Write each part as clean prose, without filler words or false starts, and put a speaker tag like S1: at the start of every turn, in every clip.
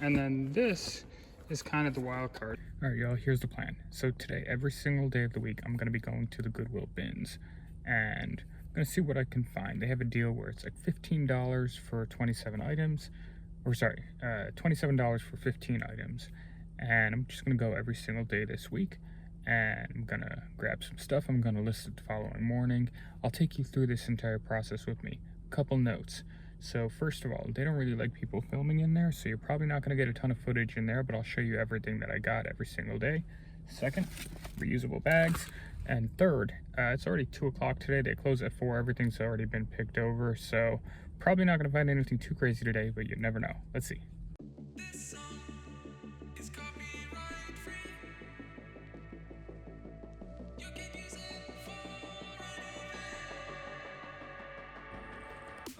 S1: And then this is kind of the wild card. All right, y'all, here's the plan. So today, every single day of the week, I'm gonna be going to the Goodwill bins and I'm gonna see what I can find. They have a deal where it's like $15 for 27 items, or sorry, $27 for 15 items. And I'm just gonna go every single day this week and I'm gonna grab some stuff. I'm gonna list it the following morning. I'll take you through this entire process with me. Couple notes. So first of all, they don't really like people filming in there, so you're probably not going to get a ton of footage in there, but I'll show you everything that I got every single day. Second, reusable bags. And third, it's already 2 o'clock today. They close at 4. Everything's already been picked over, so probably not going to find anything too crazy today, but you never know. Let's see.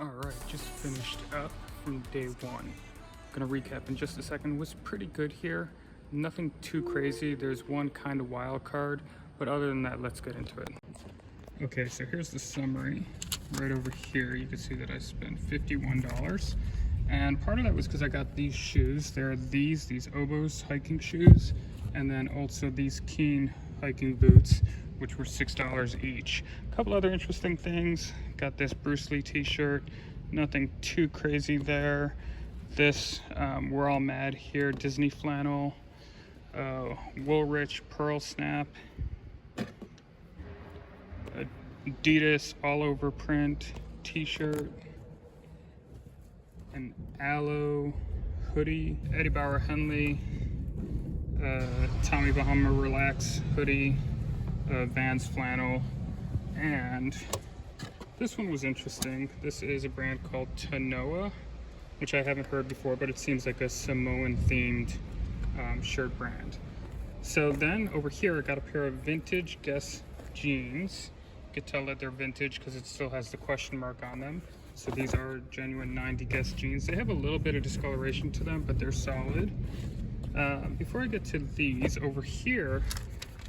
S1: Alright, just finished up from day one. Gonna recap in just a second. Was pretty good here. Nothing too crazy. There's one kind of wild card, but other than that, let's get into it. Okay, so here's the summary. Right over here, you can see that I spent $51. And part of that was because I got these shoes. There are these Obos hiking shoes, and then also these Keen hiking boots, which were $6 each. A couple other interesting things. Got this Bruce Lee t-shirt. Nothing too crazy there. This We're All Mad here Disney flannel. Woolrich Pearl Snap. Adidas all over print t-shirt. An Aloe hoodie. Eddie Bauer Henley. Tommy Bahama Relax hoodie. Vans flannel. And this one was interesting. This is a brand called Tanoa, which I haven't heard before, but it seems like a Samoan themed shirt brand. So then over here I got a pair of vintage Guess jeans. You can tell that they're vintage because it still has the question mark on them. So these are genuine 90 Guess jeans. They have a little bit of discoloration to them, but they're solid. Before I get to these, over here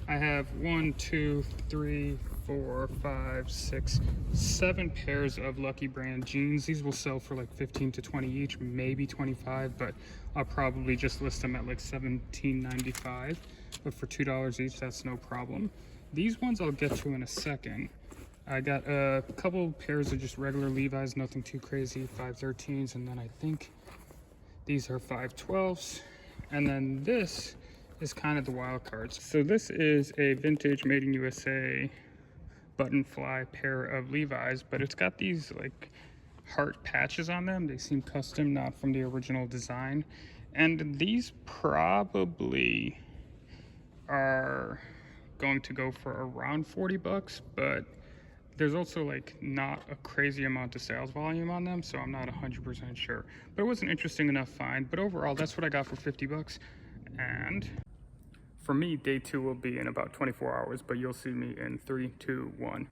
S1: I have 1, 2, 3, 4, 5, 6, 7 pairs of Lucky Brand jeans. These will sell for like 15 to 20 each, maybe 25, but I'll probably just list them at like $17.95. But for $2 each, that's no problem. These ones I'll get to in a second. I got a couple pairs of just regular Levi's, nothing too crazy, 513s, and then I think these are 512s. And then this is kind of the wild cards. So this is a vintage made in USA button fly pair of Levi's, but it's got these like heart patches on them. They seem custom, not from the original design. And these probably are going to go for around 40 bucks, but there's also like not a crazy amount of sales volume on them, so I'm not 100% sure. But it was an interesting enough find. But overall, that's what I got for 50 bucks. And for me, day 2 will be in about 24 hours, but you'll see me in 3, 2, 1.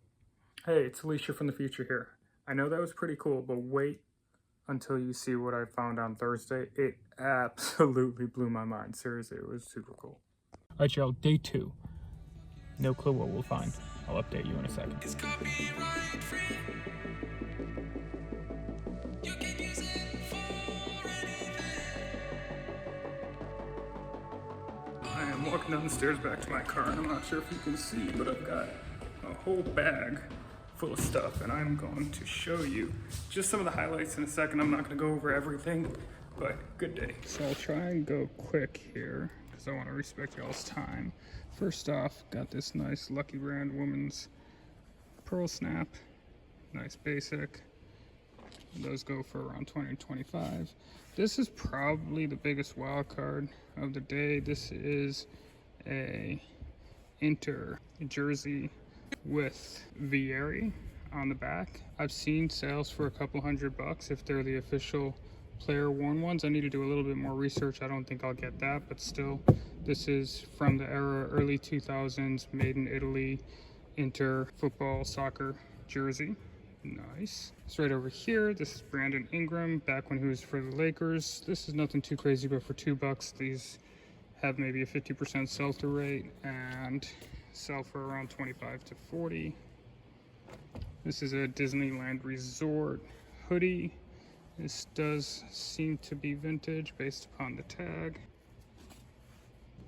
S1: Hey, it's Alicia from the future here. I know that was pretty cool, but wait until you see what I found on Thursday. It absolutely blew my mind. Seriously, it was super cool. All right, y'all, day 2. No clue what we'll find. I'll update you in a second. It's copyright free. You can use it for anything. I am walking down the stairs back to my car, and I'm not sure if you can see, but I've got a whole bag full of stuff, and I'm going to show you just some of the highlights in a second. I'm not going to go over everything, but good day. So I'll try and go quick here because I want to respect y'all's time. First off, got this nice Lucky Brand woman's pearl snap, nice basic. Those go for around 20 to 25. This is probably the biggest wild card of the day. This is a Inter jersey with Vieri on the back. I've seen sales for a couple $100 if they're the official player worn ones. I need to do a little bit more research. I don't think I'll get that, but still, this is from the era early 2000s, made in Italy, Inter football soccer jersey. Nice. It's right over here. This is Brandon Ingram back when he was for the Lakers. This is nothing too crazy, but for $2 these have maybe a 50% sell-through rate and sell for around 25 to 40. This is a Disneyland Resort hoodie. This does seem to be vintage based upon the tag.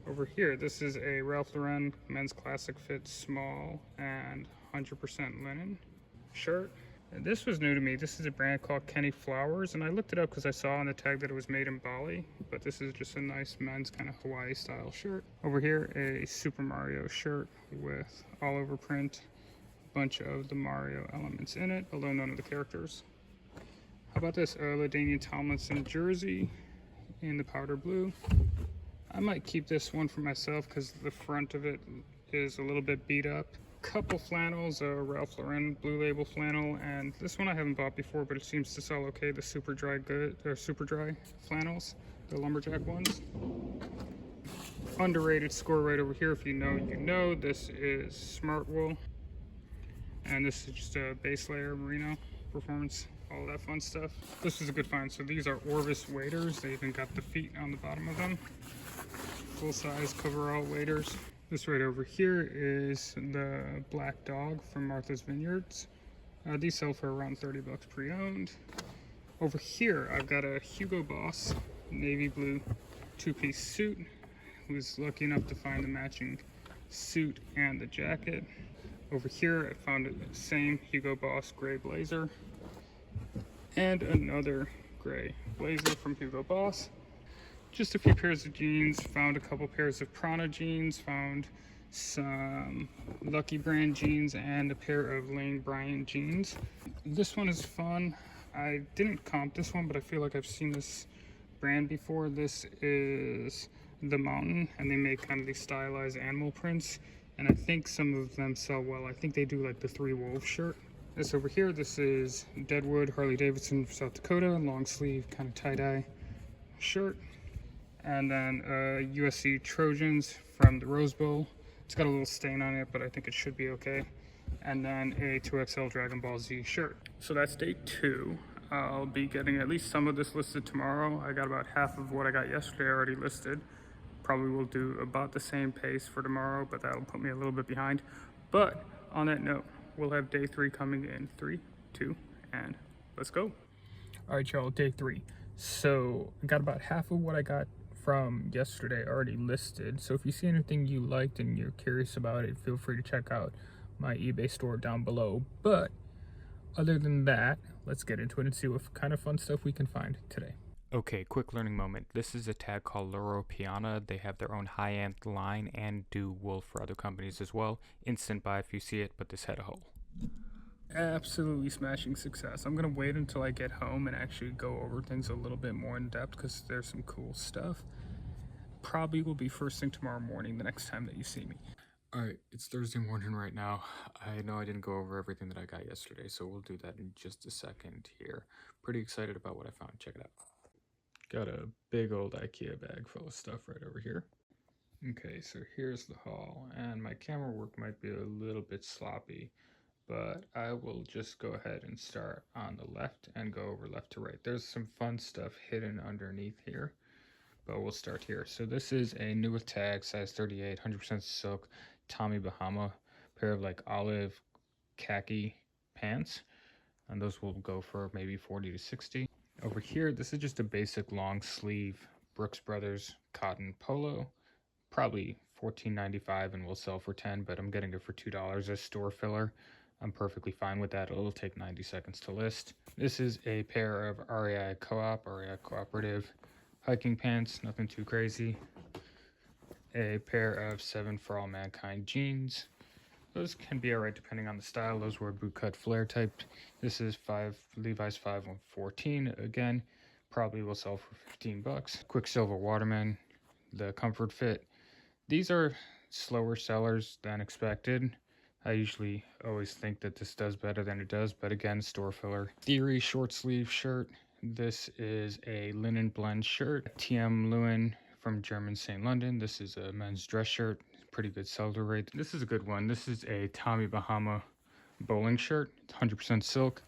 S1: Over here, this is a Ralph Lauren men's classic fit small and 100% linen shirt. And this was new to me. This is a brand called Kenny Flowers, and I looked it up because I saw on the tag that it was made in Bali, but this is just a nice men's kind of Hawaii style shirt. Over here, a Super Mario shirt with all over print, a bunch of the Mario elements in it, although none of the characters. How about this LaDainian Tomlinson jersey in the powder blue? I might keep this one for myself because the front of it is a little bit beat up. Couple flannels, a Ralph Lauren blue label flannel, and this one I haven't bought before, but it seems to sell okay. The super dry flannels, the lumberjack ones. Underrated score right over here. If you know, you know. This is Smart Wool, and this is just a base layer merino performance, all that fun stuff. This is a good find. So these are Orvis waders. They even got the feet on the bottom of them. Full size coverall waders. This right over here is the Black Dog from Martha's Vineyards. These sell for around 30 bucks pre-owned. Over here, I've got a Hugo Boss navy blue two-piece suit. Was lucky enough to find the matching suit and the jacket. Over here, I found the same Hugo Boss gray blazer and another gray blazer from Hugo Boss. Just a few pairs of jeans, found a couple pairs of Prana jeans, found some Lucky Brand jeans, and a pair of Lane Bryant jeans. This one is fun. I didn't comp this one, but I feel like I've seen this brand before. This is The Mountain, and they make kind of these stylized animal prints, and I think some of them sell well. I think they do like the Three Wolves shirt. This over here, this is Deadwood Harley Davidson, South Dakota, long sleeve kind of tie-dye shirt. And then USC Trojans from the Rose Bowl. It's got a little stain on it, but I think it should be okay. And then a 2XL Dragon Ball Z shirt. So that's day 2. I'll be getting at least some of this listed tomorrow. I got about half of what I got yesterday already listed. Probably will do about the same pace for tomorrow, but that'll put me a little bit behind. But on that note, we'll have day 3 coming in 3, 2, and let's go. All right, y'all, day 3. So I got about half of what I got from yesterday already listed. So if you see anything you liked and you're curious about it, feel free to check out my eBay store down below. But other than that, let's get into it and see what kind of fun stuff we can find today. Okay, quick learning moment. This is a tag called Loro Piana. They have their own high-end line and do wool for other companies as well. Instant buy if you see it, but this had a hole. Absolutely smashing success. I'm gonna wait until I get home and actually go over things a little bit more in depth because there's some cool stuff. Probably will be first thing tomorrow morning, the next time that you see me. All right, it's Thursday morning right now. I know I didn't go over everything that I got yesterday, so we'll do that in just a second here. Pretty excited about what I found. Check it out. Got a big old IKEA bag full of stuff right over here. Okay, so here's the haul, and my camera work might be a little bit sloppy, but I will just go ahead and start on the left and go over left to right. There's some fun stuff hidden underneath here, but we'll start here. So this is a new with tag, size 38, 100% silk, Tommy Bahama, pair of like olive khaki pants, and those will go for maybe 40 to 60. Over here, this is just a basic long sleeve Brooks Brothers cotton polo, probably $14.95 and will sell for $10, but I'm getting it for $2 as store filler. I'm perfectly fine with that. It'll take 90 seconds to list. This is a pair of REI Cooperative hiking pants, nothing too crazy. A pair of 7 For All Mankind jeans. Those can be alright depending on the style. Those were bootcut flare type. This is Levi's 514. Again, probably will sell for 15 bucks. Quicksilver Waterman, the Comfort Fit. These are slower sellers than expected. I usually always think that this does better than it does, but again, store filler. Theory short sleeve shirt. This is a linen blend shirt. TM Lewin from German St. London. This is a men's dress shirt. Pretty good sell-through rate. This is a good one. This is a Tommy Bahama bowling shirt. It's 100% silk.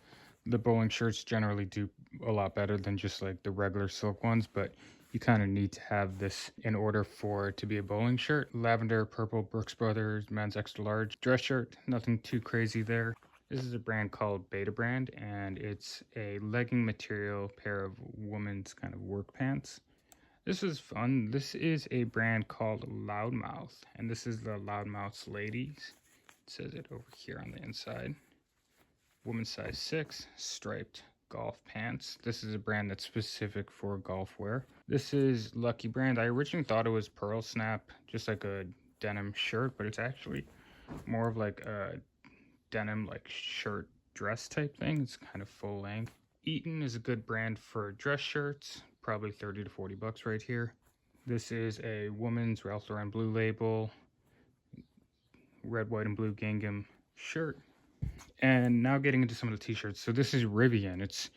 S1: The bowling shirts generally do a lot better than just like the regular silk ones, but you kind of need to have this in order for it to be a bowling shirt. Lavender purple Brooks Brothers men's extra large dress shirt. Nothing too crazy there. This is a brand called Beta Brand, and it's a legging material pair of women's kind of work pants. This is fun. This is a brand called Loudmouth, and this is the Loudmouth Ladies. It says it over here on the inside. Women's size 6, striped golf pants. This is a brand that's specific for golf wear. This is Lucky Brand. I originally thought it was Pearl Snap, just like a denim shirt, but it's actually more of like a denim like shirt dress type thing. It's kind of full length. Eaton is a good brand for dress shirts, probably 30 to 40 bucks right here. This is a woman's Ralph Lauren Blue Label red, white, and blue gingham shirt. And now getting into some of the t-shirts. So this is Rivian. It's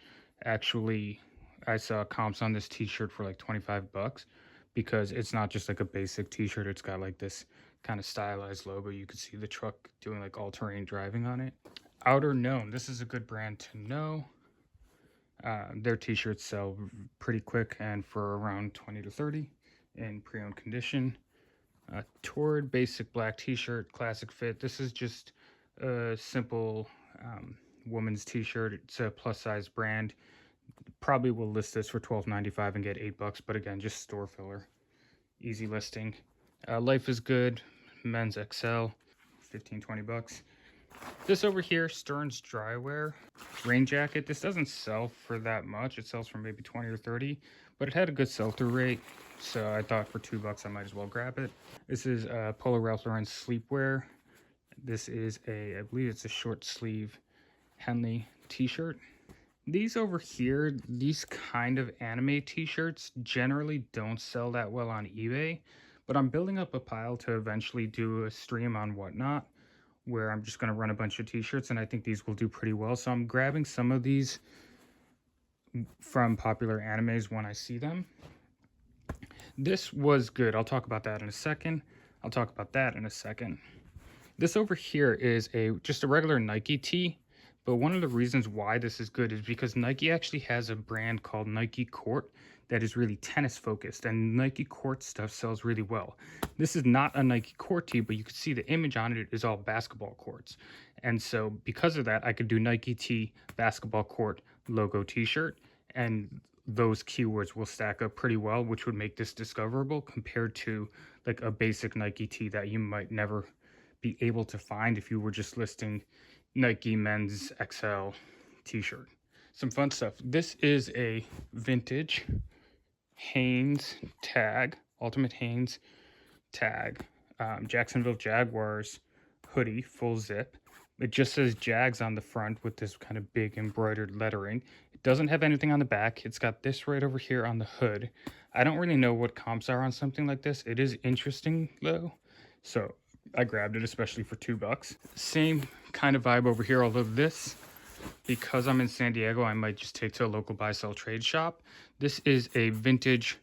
S1: actually, I saw comps on this t-shirt for like 25 bucks because it's not just like a basic t-shirt. It's got like this kind of stylized logo. You can see the truck doing like all-terrain driving on it. Outer Known. This is a good brand to know. Their t-shirts sell pretty quick and for around 20 to 30 in pre-owned condition. Toured basic black t-shirt, classic fit. This is just a simple woman's t-shirt. It's a plus size brand. Probably will list this for $12.95 and get $8, but again, just store filler. Easy listing. Life is Good, men's XL, 15-20 bucks. This over here, Stearns Drywear rain jacket. This doesn't sell for that much. It sells for maybe 20 or 30, but it had a good sell-through rate, so I thought for $2 I might as well grab it. This is Polo Ralph Lauren sleepwear. This is I believe it's a short sleeve Henley t-shirt. These over here, these kind of anime t-shirts generally don't sell that well on eBay, but I'm building up a pile to eventually do a stream on Whatnot where I'm just going to run a bunch of t-shirts, and I think these will do pretty well. So I'm grabbing some of these from popular animes when I see them. This was good. I'll talk about that in a second. I'll talk about that in a second. This over here is just a regular Nike tee, but one of the reasons why this is good is because Nike actually has a brand called Nike Court that is really tennis focused, and Nike Court stuff sells really well. This is not a Nike Court tee, but you can see the image on it is all basketball courts. And so because of that, I could do Nike tee basketball court logo t-shirt, and those keywords will stack up pretty well, which would make this discoverable compared to like a basic Nike tee that you might never be able to find if you were just listing Nike men's XL t-shirt. Some fun stuff. This is a vintage Hanes tag, Ultimate Hanes tag, Jacksonville Jaguars hoodie, full zip. It just says Jags on the front with this kind of big embroidered lettering. It doesn't have anything on the back. It's got this right over here on the hood. I don't really know what comps are on something like this. It is interesting though, so I grabbed it, especially for $2. Same kind of vibe over here, although this, because I'm in San Diego, I might just take to a local buy-sell trade shop. This is a vintage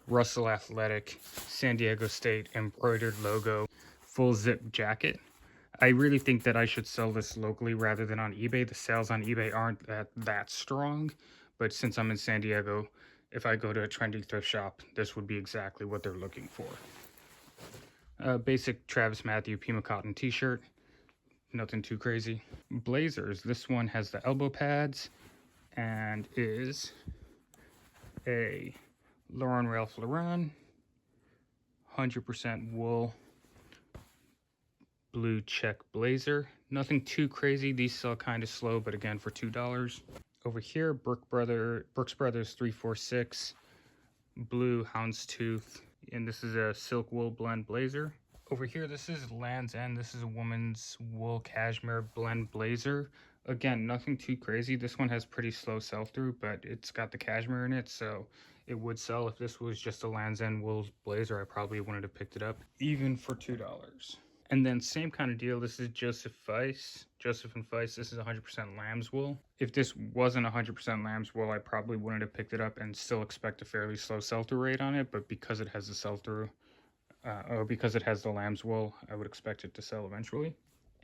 S1: Russell Athletic San Diego State embroidered logo full zip jacket. I really think that I should sell this locally rather than on eBay. The sales on eBay aren't that strong, but since I'm in San Diego, if I go to a trendy thrift shop, this would be exactly what they're looking for. Basic Travis Matthew Pima cotton t-shirt, nothing too crazy. Blazers, this one has the elbow pads and is a Lauren Ralph Lauren 100% wool blue check blazer. Nothing too crazy. These sell kind of slow, but again for $2. Over here, Brooks Brothers 346 blue houndstooth, and this is a silk wool blend blazer. Over here, this is Land's End. This is a woman's wool cashmere blend blazer. Again, nothing too crazy. This one has pretty slow sell-through, but it's got the cashmere in it, so it would sell. If this was just a Land's End wool blazer, I probably wouldn't have picked it up, even for $2. And then same kind of deal, this is Joseph and Feiss. This is 100% lamb's wool. If this wasn't 100% lamb's wool, I probably wouldn't have picked it up and still expect a fairly slow sell-through rate on it, but because it has the sell-through, or because it has the lamb's wool, I would expect it to sell eventually.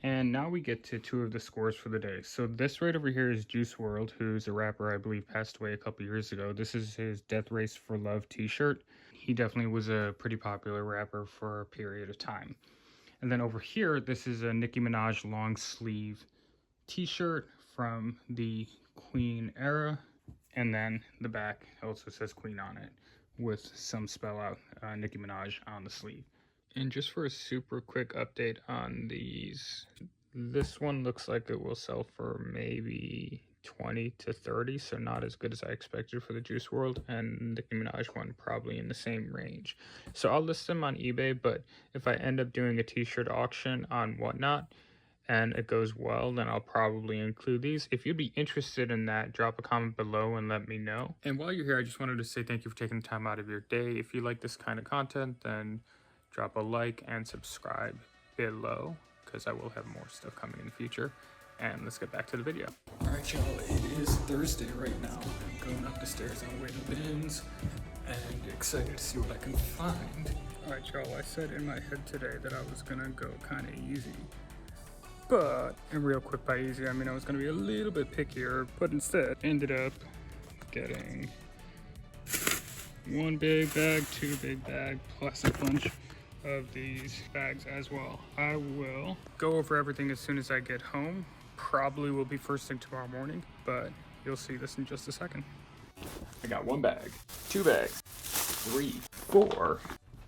S1: And now we get to two of the scores for the day. So this right over here is Juice WRLD, who's a rapper I believe passed away a couple years ago. This is his Death Race for Love t-shirt. He definitely was a pretty popular rapper for a period of time. And then over here, this is a Nicki Minaj long sleeve t-shirt from the Queen era, and then the back also says Queen on it with some spell out Nicki Minaj on the sleeve. And just for a super quick update on these, this one looks like it will sell for maybe 20 to 30, so not as good as I expected for the Juice WRLD, and Nicki Minaj one probably in the same range. So I'll list them on eBay, but if I end up doing a t-shirt auction on Whatnot and it goes well, then I'll probably include these. If you'd be interested in that, drop a comment below and let me know. And while you're here, I just wanted to say thank you for taking the time out of your day. If you like this kind of content, then drop a like and subscribe below, because I will have more stuff coming in the future. And let's get back to the video. All right, y'all, it is Thursday right now. I'm going up the stairs on the way to bins and excited to see what I can find. All right, y'all, I said in my head today that I was gonna go kind of easy. But, and real quick by easy, I mean I was gonna be a little bit pickier, but instead ended up getting one big bag, two big bag, plus a bunch of these bags as well. I will go over everything as soon as I get home. Probably will be first thing tomorrow morning, but you'll see this in just a second. I got one bag, two bags, 3, 4,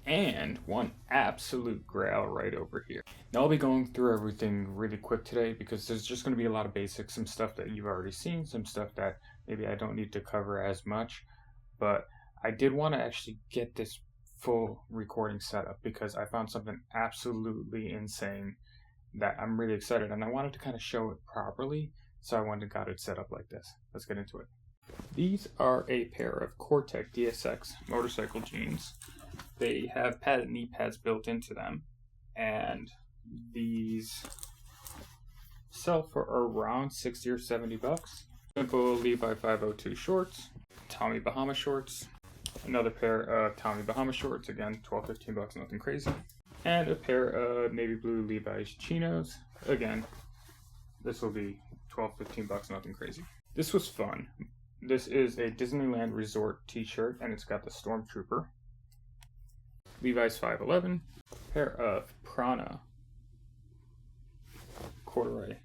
S1: and one absolute grail right over here. Now I'll be going through everything really quick today because there's just going to be a lot of basics, some stuff that you've already seen, some stuff that maybe I don't need to cover as much, but I did want to actually get this full recording setup because I found something absolutely insane that I'm really excited, and I wanted to kind of show it properly, so I wanted to got it set up like this. Let's get into it. These are a pair of Cortec DSX motorcycle jeans. They have padded knee pads built into them, and these sell for around 60 or 70 bucks. Simple Levi 502 shorts, Tommy Bahama shorts, another pair of Tommy Bahama shorts, again 12-15 bucks, nothing crazy, and a pair of navy blue Levi's chinos. Again, this will be 12-15 bucks, nothing crazy. This was fun. This is a Disneyland Resort t-shirt, and it's got the Stormtrooper. Levi's 511, pair of Prana corduroy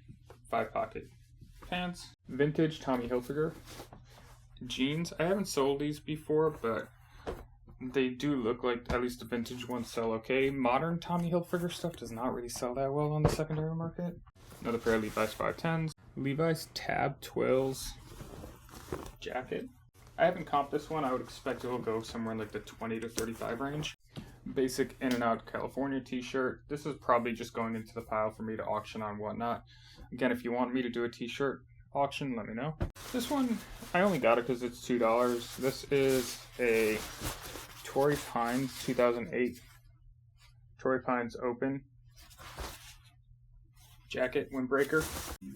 S1: 5-pocket pants, vintage Tommy Hilfiger jeans. I haven't sold these before, but they do look like at least the vintage ones sell okay. Modern Tommy Hilfiger stuff does not really sell that well on the secondary market. Another pair of Levi's 510s, Levi's Tab Twills jacket. I haven't comped this one. I would expect it will go somewhere in like the 20 to 35 range. Basic In-N-Out California t-shirt. This is probably just going into the pile for me to auction on Whatnot. Again, if you want me to do a t-shirt auction, let me know. This one, I only got it because it's $2. This is a Torrey Pines 2008 Torrey Pines Open jacket windbreaker.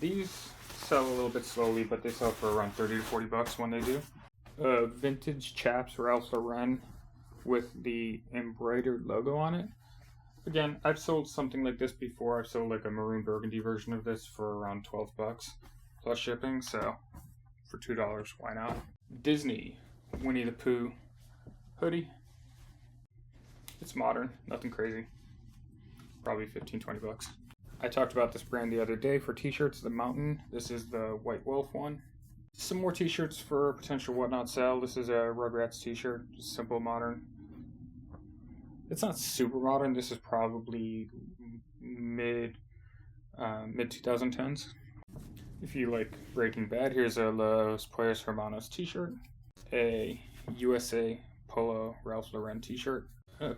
S1: These sell a little bit slowly, but they sell for around 30 to 40 bucks when they do. Vintage Chaps Ralph Lauren with the embroidered logo on it. Again, I've sold something like this before. I've sold like a maroon burgundy version of this for around 12 bucks plus shipping, so for $2, why not? Disney Winnie the Pooh hoodie. It's modern, nothing crazy. Probably 15-20 bucks. I talked about this brand the other day for t-shirts, The Mountain. This is the White Wolf one. Some more t-shirts for potential Whatnot sale. This is a Rugrats t-shirt, just simple, modern. It's not super modern. This is probably mid 2010s. If you like Breaking Bad, here's a Los Pollos Hermanos t-shirt, a USA Polo Ralph Lauren t-shirt,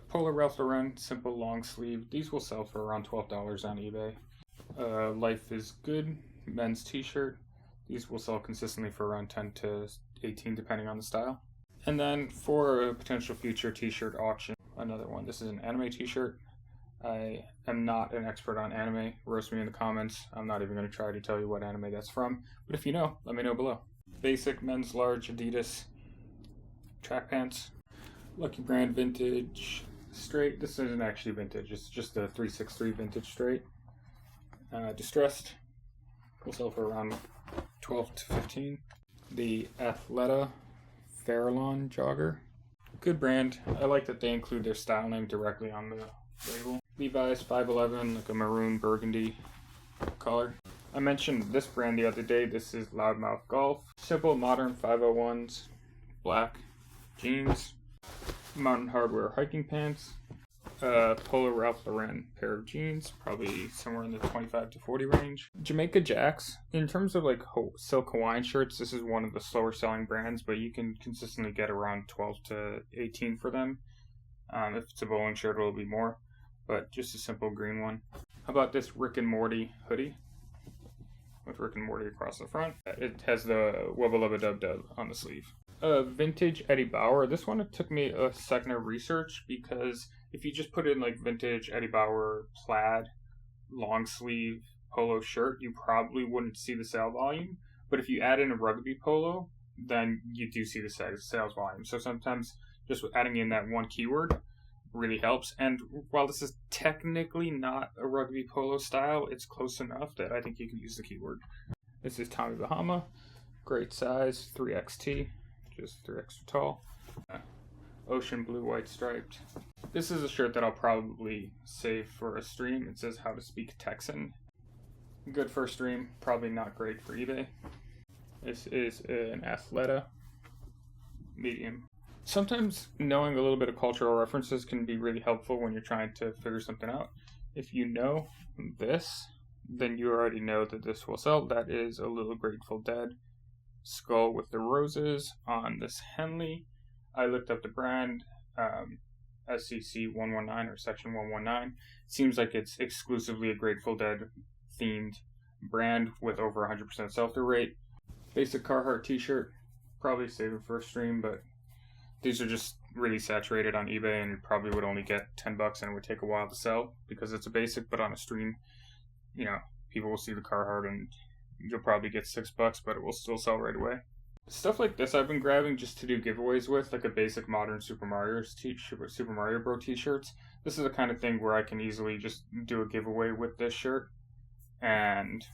S1: Polo Ralph Lauren simple long sleeve. These will sell for around $12 on eBay. Life is Good men's t-shirt. These will sell consistently for around 10 to 18 depending on the style. And then for a potential future t-shirt auction, another one. This is an anime t-shirt. I am not an expert on anime. Roast me in the comments. I'm not even going to try to tell you what anime that's from. But if you know, let me know below. Basic men's large Adidas track pants. Lucky Brand vintage straight. This isn't actually vintage. It's just a 363 vintage straight. Distressed. Will sell for around 12 to 15. The Athleta Farallon jogger. Good brand. I like that they include their style name directly on the label. Levi's 511, like a maroon burgundy color. I mentioned this brand the other day. This is Loudmouth Golf. Simple, modern 501s, black jeans, Mountain Hardwear hiking pants, Polo Ralph Lauren pair of jeans, probably somewhere in the 25 to 40 range. Jamaica Jacks, in terms of like silk Hawaiian shirts, this is one of the slower selling brands, but you can consistently get around 12 to 18 for them. If it's a bowling shirt, it'll be more, but just a simple green one. How about this Rick and Morty hoodie with Rick and Morty across the front? It has the Wubba Lubba Dub Dub on the sleeve. Vintage Eddie Bauer. This one, it took me a second of research, because if you just put in like vintage Eddie Bauer plaid long sleeve polo shirt, you probably wouldn't see the sale volume. But if you add in a rugby polo, then you do see the sales volume. So sometimes just adding in that one keyword really helps. And while this is technically not a rugby polo style, it's close enough that I think you can use the keyword. This is Tommy Bahama, great size, 3XT, just 3 extra tall. Ocean blue, white striped. This is a shirt that I'll probably save for a stream. It says How to Speak Texan. Good for a stream, probably not great for eBay. This is an Athleta, medium. Sometimes knowing a little bit of cultural references can be really helpful when you're trying to figure something out. If you know this, then you already know that this will sell. That is a little Grateful Dead skull with the roses on this Henley. I looked up the brand, SCC 119 or Section 119. Seems like it's exclusively a Grateful Dead themed brand with over 100% sell-through rate. Basic Carhartt t-shirt, probably save it for a stream, but these are just really saturated on eBay, and you probably would only get $10 and it would take a while to sell because it's a basic. But on a stream, you know, people will see the Carhartt and you'll probably get $6, but it will still sell right away. Stuff like this I've been grabbing just to do giveaways with, like a basic modern Super Mario Bro t-shirts. This is the kind of thing where I can easily just do a giveaway with this shirt and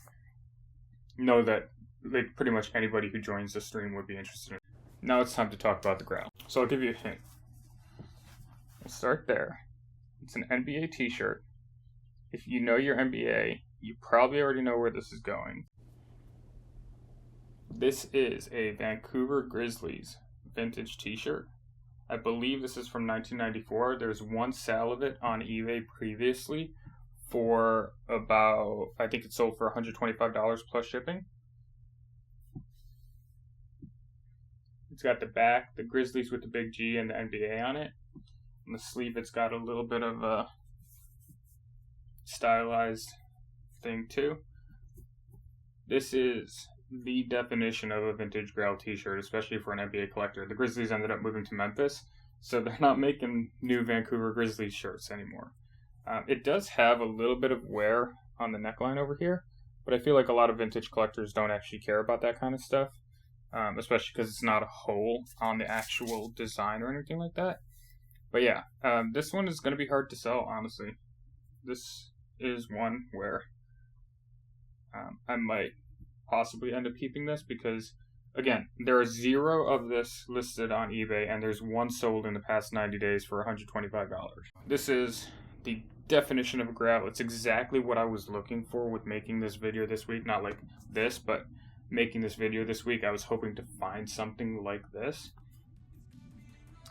S1: know that like pretty much anybody who joins the stream would be interested in it. Now it's time to talk about the GRAIL. So I'll give you a hint. We'll start there. It's an NBA t-shirt. If you know your NBA, you probably already know where this is going. This is a Vancouver Grizzlies vintage t-shirt. I believe this is from 1994. There's one sale of it on eBay previously for about, I think it sold for $125 plus shipping. It's got the back, the Grizzlies with the big G and the NBA on it. On the sleeve, it's got a little bit of a stylized thing too. This is the definition of a vintage GRAIL t-shirt, especially for an NBA collector. The Grizzlies ended up moving to Memphis, so they're not making new Vancouver Grizzlies shirts anymore. It does have a little bit of wear on the neckline over here, but I feel like a lot of vintage collectors don't actually care about that kind of stuff. Especially because it's not a hole on the actual design or anything like that. But yeah, this one is going to be hard to sell, honestly. This is one where I might possibly end up keeping this because, again, there are 0 of this listed on eBay, and there's one sold in the past 90 days for $125. This is the definition of a GRAIL. It's exactly what I was looking for with making this video this week. Not like this, but making this video this week, I was hoping to find something like this.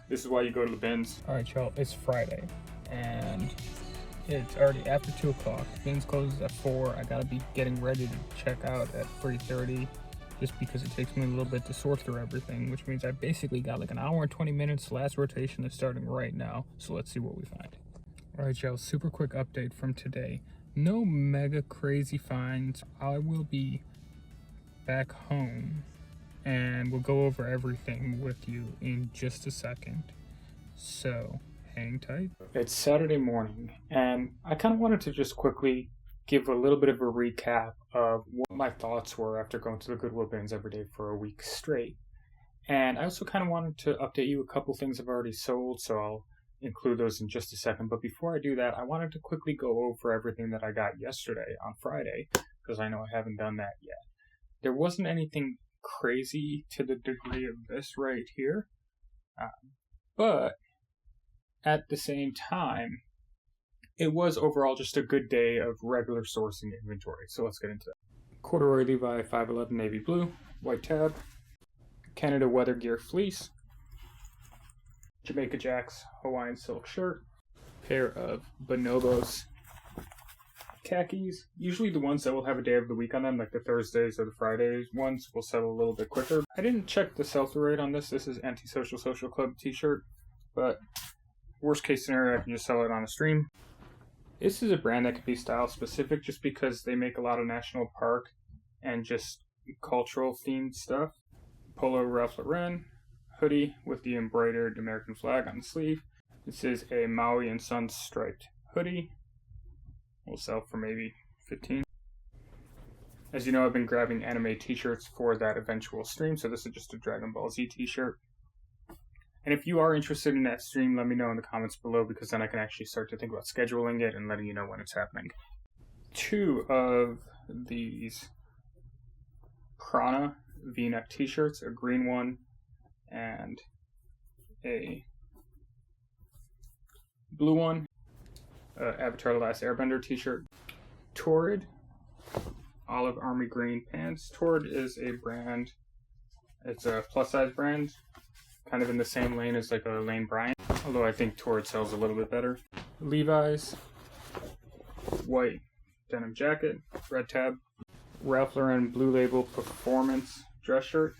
S1: This is why you go to the bins. Alright y'all, it's Friday and it's already after 2 o'clock. The bins closes at 4. I gotta be getting ready to check out at 3:30 just because it takes me a little bit to sort through everything, which means I basically got like an hour and 20 minutes. Last rotation is starting right now, so let's see what we find. Alright y'all, super quick update from today. No mega crazy finds. I will be back home and we'll go over everything with you in just a second, so hang tight. It's Saturday morning and I kind of wanted to just quickly give a little bit of a recap of what my thoughts were after going to the Goodwill bins every day for a week straight. And I also kind of wanted to update you a couple things I've already sold, so I'll include those in just a second. But before I do that, I wanted to quickly go over everything that I got yesterday on Friday, because I know I haven't done that yet. There wasn't anything crazy to the degree of this right here, but at the same time, it was overall just a good day of regular sourcing inventory. So let's get into that. Corduroy Levi 511 navy blue, white tab. Canada Weather Gear fleece. Jamaica Jacks Hawaiian silk shirt. Pair of bonobos khakis. Usually the ones that will have a day of the week on them, like the Thursdays or the Fridays ones, will sell a little bit quicker. I didn't check the sell-through rate on this. This is Antisocial Social Club t-shirt, but worst case scenario, I can just sell it on a stream. This is a brand that can be style specific just because they make a lot of national park and just cultural themed stuff. Polo Ralph Lauren hoodie with the embroidered American flag on the sleeve. This is a Maui and Sons striped hoodie. Will sell for maybe 15. As you know, I've been grabbing anime t-shirts for that eventual stream, so this is just a Dragon Ball Z t-shirt. And if you are interested in that stream, let me know in the comments below, because then I can actually start to think about scheduling it and letting you know when it's happening. 2 of these Prana V-neck t-shirts, a green one and a blue one. Avatar The Last Airbender t-shirt. Torrid olive army green pants. Torrid is a brand, it's a plus size brand, kind of in the same lane as like a Lane Bryant, although I think Torrid sells a little bit better. Levi's white denim jacket, red tab. Ralph Lauren Blue Label performance dress shirt.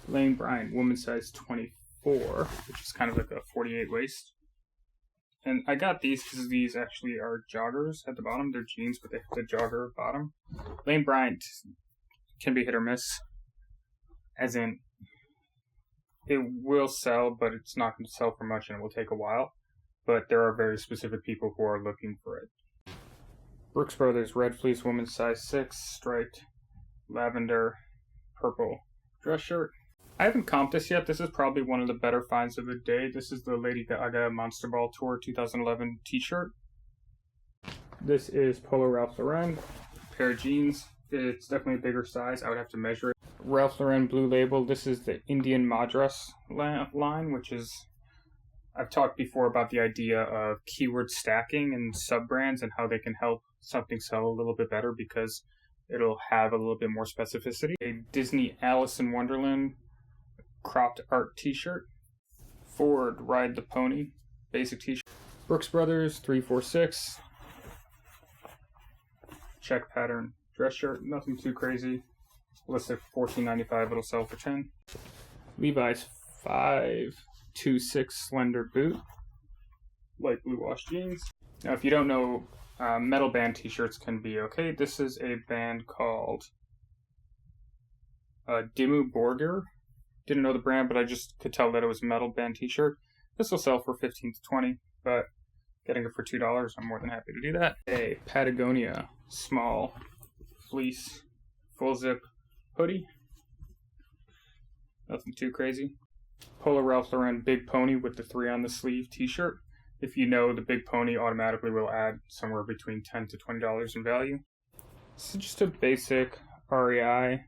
S1: Lane Bryant women's size 24, which is kind of like a 48 waist. And I got these because these actually are joggers at the bottom. They're jeans, but they have the jogger bottom. Lane Bryant can be hit or miss. As in, it will sell, but it's not going to sell for much and it will take a while. But there are very specific people who are looking for it. Brooks Brothers Red Fleece women's size 6 striped lavender purple dress shirt. I haven't comped this yet. This is probably one of the better finds of the day. This is the Lady Gaga Monster Ball Tour 2011 t-shirt. This is Polo Ralph Lauren. Pair of jeans. It's definitely a bigger size. I would have to measure it. Ralph Lauren Blue Label. This is the Indian Madras line, which is... I've talked before about the idea of keyword stacking and sub-brands and how they can help something sell a little bit better because it'll have a little bit more specificity. A Disney Alice in Wonderland cropped art t-shirt. Ford Ride the Pony basic t-shirt. Brooks Brothers 346 check pattern dress shirt. Nothing too crazy. Listed for $14.95. It'll sell for $10. Levi's 526 slender boot. Light blue wash jeans. Now if you don't know, metal band t-shirts can be okay. This is a band called Dimmu Borgir. Didn't know the brand, but I just could tell that it was a metal band t-shirt. This will sell for $15 to $20, but getting it for $2, I'm more than happy to do that. A Patagonia small fleece full zip hoodie. Nothing too crazy. Polo Ralph Lauren Big Pony with the 3 on the sleeve t-shirt. If you know, the Big Pony automatically will add somewhere between $10 to $20 in value. This is just a basic REI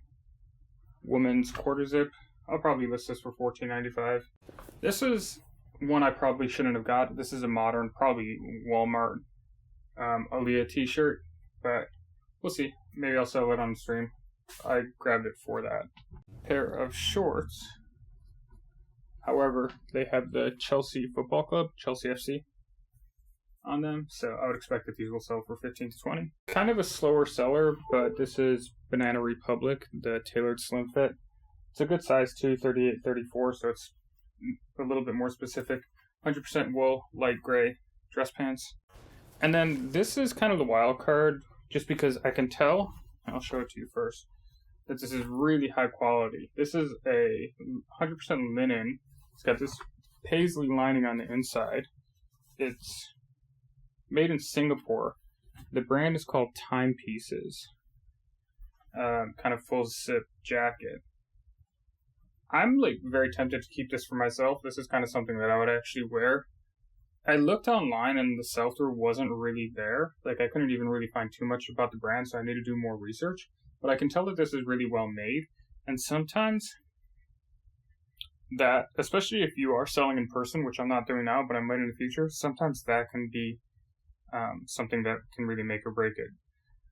S1: woman's quarter zip. I'll probably list this for $14.95. This is one I probably shouldn't have got. This is a modern, probably Walmart Aaliyah t-shirt, but we'll see. Maybe I'll sell it on the stream. I grabbed it for that. Pair of shorts. However, they have the Chelsea Football Club, Chelsea FC, on them, so I would expect that these will sell for $15 to $20. Kind of a slower seller, but this is Banana Republic, the tailored slim fit. It's a good size too, 38, 34, so it's a little bit more specific. 100% wool, light gray dress pants. And then this is kind of the wild card, just because I can tell, I'll show it to you first, that this is really high quality. This is a 100% linen. It's got this paisley lining on the inside. It's made in Singapore. The brand is called Timepieces. Kind of full zip jacket. I'm like very tempted to keep this for myself. This is kind of something that I would actually wear. I looked online and the sell-through wasn't really there. Like I couldn't even really find too much about the brand, so I need to do more research. But I can tell that this is really well made. And sometimes that, especially if you are selling in person, which I'm not doing now, but I might in the future, sometimes that can be something that can really make or break it.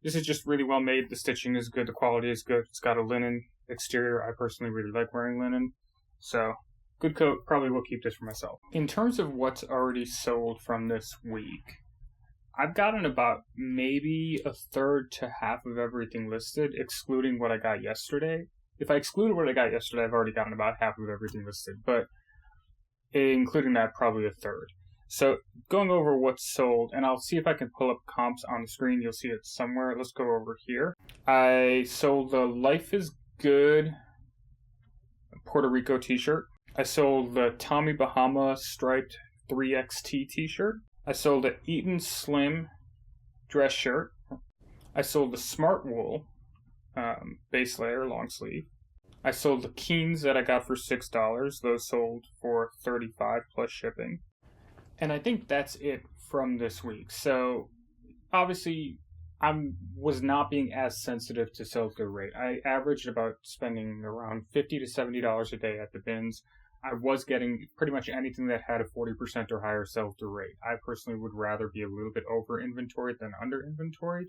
S1: This is just really well made. The stitching is good. The quality is good. It's got a linen exterior. I personally really like wearing linen. So, good coat. Probably will keep this for myself. In terms of what's already sold from this week, I've gotten about maybe a third to half of everything listed, excluding what I got yesterday. If I excluded what I got yesterday, I've already gotten about half of everything listed, but including that, probably a third. So going over what's sold, and I'll see if I can pull up comps on the screen. You'll see it somewhere. Let's go over here. I sold the Life is Good Puerto Rico t-shirt. I sold the Tommy Bahama striped 3XT t-shirt. I sold the Eaton Slim dress shirt. I sold the Smart Wool base layer long sleeve. I sold the Keens that I got for $6. Those sold for $35 plus shipping. And I think that's it from this week. So obviously I was not being as sensitive to sell-through rate. I averaged about spending around $50 to $70 a day at the bins. I was getting pretty much anything that had a 40% or higher sell-through rate. I personally would rather be a little bit over-inventoried than under-inventoried.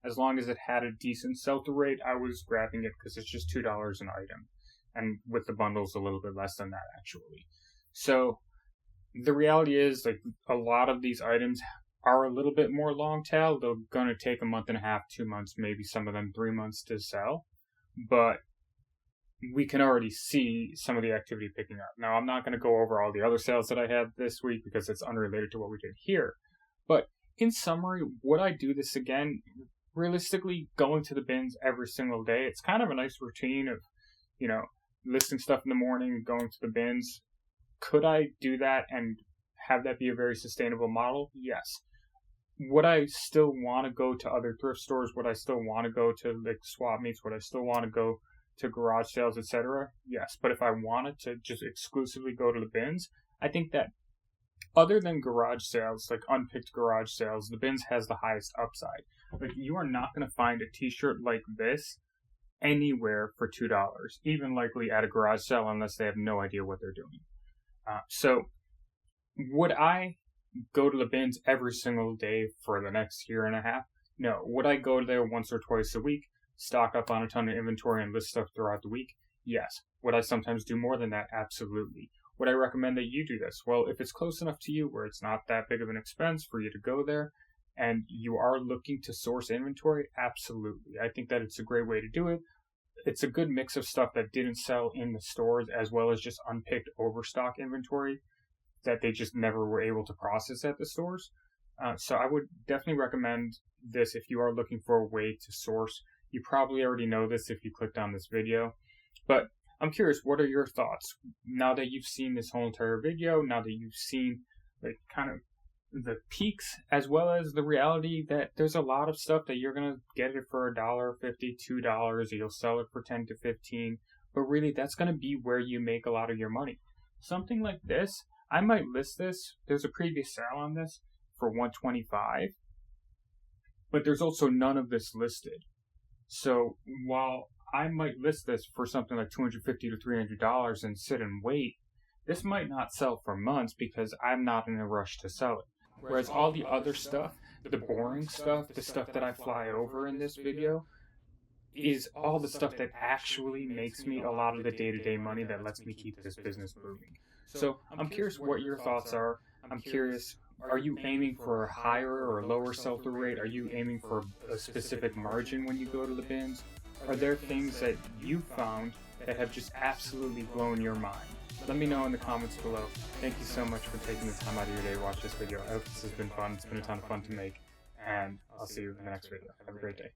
S1: As long as it had a decent sell-through rate, I was grabbing it because it's just $2 an item. And with the bundles, a little bit less than that, actually. So the reality is, like, a lot of these items are a little bit more long tail. They're going to take a month and a half, 2 months, maybe some of them 3 months to sell. But we can already see some of the activity picking up. Now, I'm not going to go over all the other sales that I had this week because it's unrelated to what we did here. But in summary, would I do this again? Realistically, going to the bins every single day, it's kind of a nice routine of, listing stuff in the morning, going to the bins. Could I do that and have that be a very sustainable model? Yes. Would I still want to go to other thrift stores? Would I still want to go to like swap meets? Would I still want to go to garage sales, etc.? Yes. But if I wanted to just exclusively go to the bins, I think that other than garage sales, like unpicked garage sales, the bins has the highest upside. Like, you are not going to find a t-shirt like this anywhere for $2, even likely at a garage sale, unless they have no idea what they're doing. So would I go to the bins every single day for the next year and a half? No. Would I go there once or twice a week, stock up on a ton of inventory and list stuff throughout the week? Yes. Would I sometimes do more than that? Absolutely. Would I recommend that you do this? Well, if it's close enough to you where it's not that big of an expense for you to go there and you are looking to source inventory, absolutely. I think that it's a great way to do it. It's a good mix of stuff that didn't sell in the stores as well as just unpicked overstock inventory that they just never were able to process at the stores. So I would definitely recommend this if you are looking for a way to source. You probably already know this if you clicked on this video, but I'm curious, what are your thoughts? Now that you've seen this whole entire video, now that you've seen like kind of the peaks as well as the reality that there's a lot of stuff that you're going to get it for $1.50, $2, you'll sell it for 10 to 15, but really that's going to be where you make a lot of your money. Something like this, I might list this. There's a previous sale on this for $125, but there's also none of this listed. So while I might list this for something like $250 to $300 and sit and wait, this might not sell for months because I'm not in a rush to sell it. Whereas all the other stuff, the boring stuff, the stuff that I fly over in this video, is all the stuff that actually makes me a lot of the day-to-day money that lets me keep this business moving. So I'm curious what your thoughts are. I'm curious, are you aiming for a higher or lower sell-through rate? Are you aiming for a specific margin when you go to the bins? Are there things that you found that have just absolutely blown your mind? Let me know in the comments below. Thank you so much for taking the time out of your day to watch this video. I hope this has been fun. It's been a ton of fun to make, and I'll see you in the next video. Have a great day.